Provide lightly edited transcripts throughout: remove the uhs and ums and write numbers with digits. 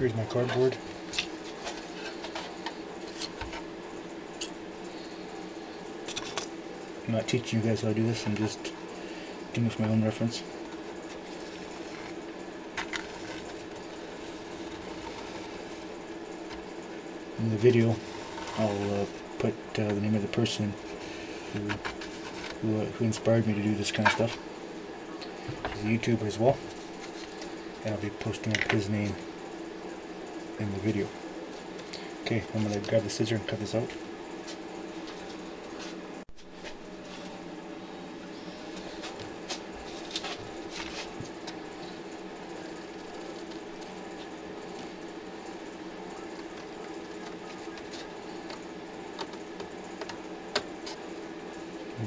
Here's my cardboard. I'm not teaching you guys how to do this, I'm just doing this for my own reference. In the video, I'll put the name of the person who inspired me to do this kind of stuff. He's a YouTuber as well, and I'll be posting up his name in the video. Okay, I'm going to grab the scissor and cut this out.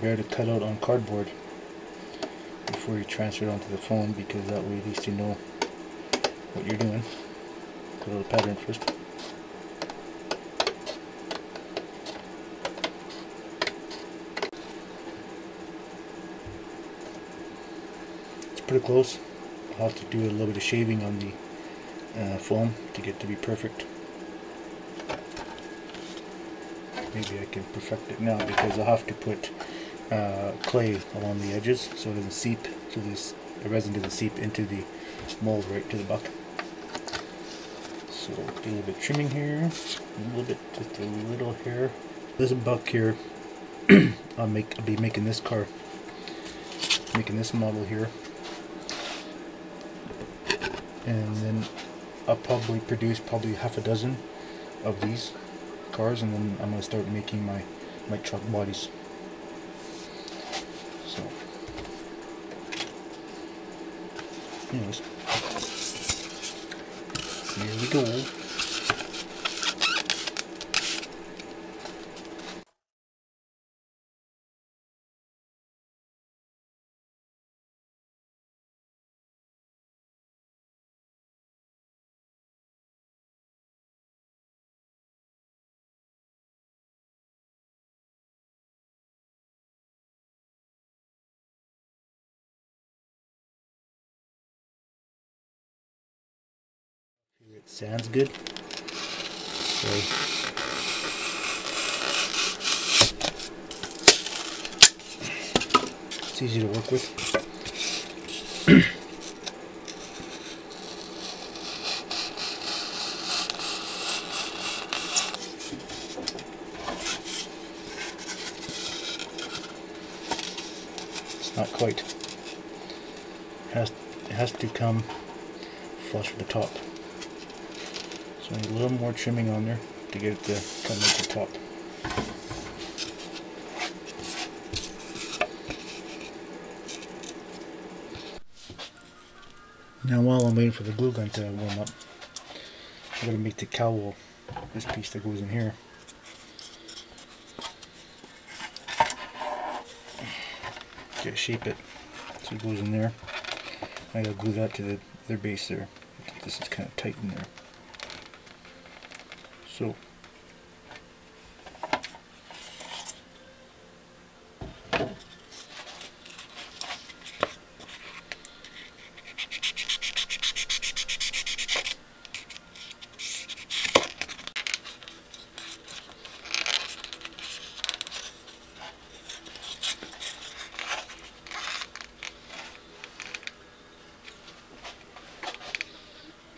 Better to cut out on cardboard before you transfer it onto the phone, because that way at least you know what you're doing. Cut out a pattern first. It's pretty close. I'll have to do a little bit of shaving on the foam to get it to be perfect. Maybe I can perfect it now, because I'll have to put clay along the edges so it doesn't seep, so the resin doesn't seep into the mold right to the buck. So do a little bit of trimming here, just a little hair. This buck here, I'll be making this car, making this model here, and then I'll probably produce half a dozen of these cars, and then I'm going to start making my truck bodies. So, anyways, here we go. It sounds good. So, it's easy to work with. It's not quite. It has to come flush with the top. So I need a little more trimming on there to get it to come at the top. Now while I'm waiting for the glue gun to warm up, I'm going to make the cowl, this piece that goes in here. Okay, shape it so it goes in there. I gotta glue that to their base there. This is kind of tight in there. So,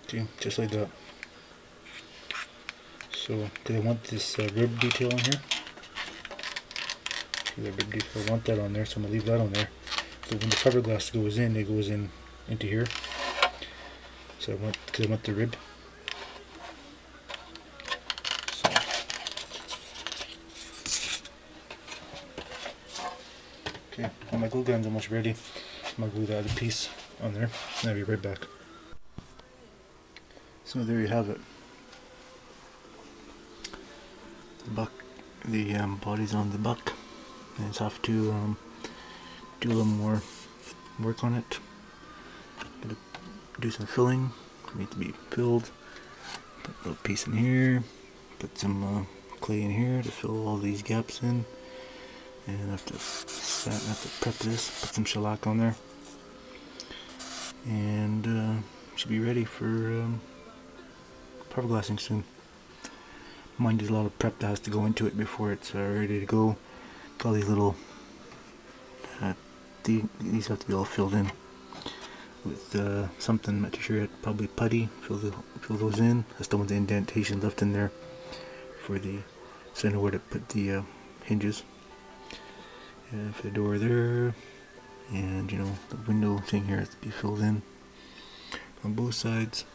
okay, just like that. So, because I want this rib detail on here. See the rib detail, I want that on there, so I'm going to leave that on there. So when the fiberglass goes in, it goes in into here. So because I want the rib. So, okay, well, my glue gun's almost ready. I'm going to glue the other piece on there, and I'll be right back. So there you have it. The body's on the buck. I just have to do a little more work on it. Gotta do some filling. It needs to be filled. Put a little piece in here. Put some clay in here to fill all these gaps in. And I have to prep this. Put some shellac on there. And should be ready for fiberglassing soon. Mind there's a lot of prep that has to go into it before it's ready to go. All these little these have to be all filled in with something. I'm not too sure yet. Probably putty. Fill those in. I still want the indentation left in there for the, so I know where to put the hinges. And for the door there, and you know the window thing here has to be filled in on both sides.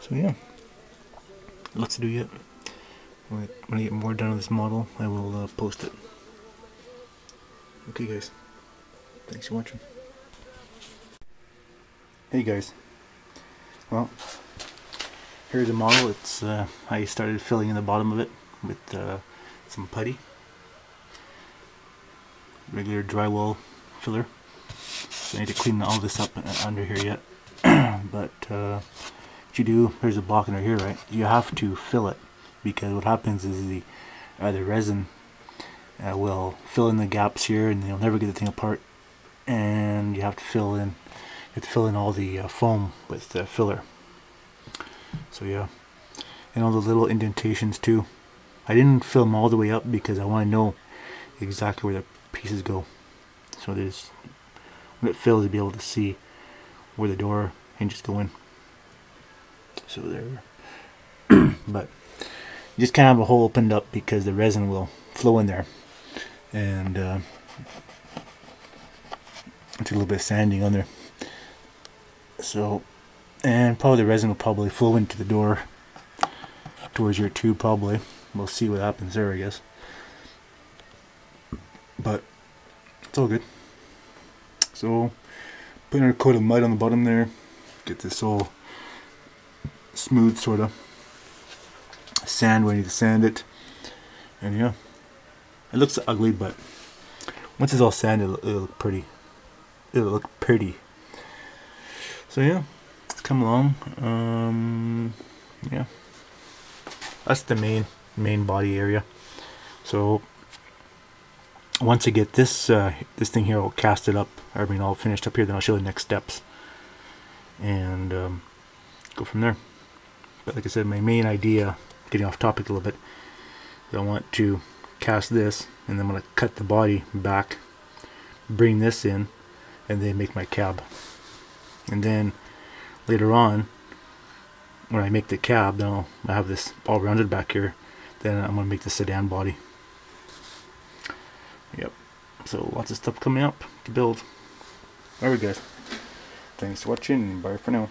So yeah, lots to do yet. When I get more done on this model, I will post it. Okay guys, thanks for watching. Hey guys, well, here's the model. It's I started filling in the bottom of it with some putty, regular drywall filler. So I need to clean all this up under here yet. But what you do, there's a block under here, right? You have to fill it, because what happens is the resin will fill in the gaps here, and you'll never get the thing apart. And you have to fill in all the foam with filler. So yeah, and all the little indentations too. I didn't fill them all the way up because I want to know exactly where the pieces go. So there's, when it fills, you'll be able to see where the door hinges go in. So there. But you just kind of have a hole opened up because the resin will flow in there, and it's a little bit of sanding on there. So, and probably the resin will probably flow into the door towards your tube. Probably we'll see what happens there, I guess. But it's all good. So putting a coat of mud on the bottom there, get this all smooth, sort of. Sand where you need to sand it, and yeah, it looks ugly, but once it's all sanded, it'll look pretty. It'll look pretty. So yeah, let's come along. Yeah, that's the main body area. So once I get this this thing here all casted up, I mean all finished up here, then I'll show you the next steps and go from there. But like I said, my main idea, getting off topic a little bit, is I want to cast this, and then I'm going to cut the body back, bring this in, and then make my cab. And then later on, when I make the cab, then I have this all rounded back here, then I'm going to make the sedan body. Yep, so lots of stuff coming up to build. Alright guys, thanks for watching, bye for now.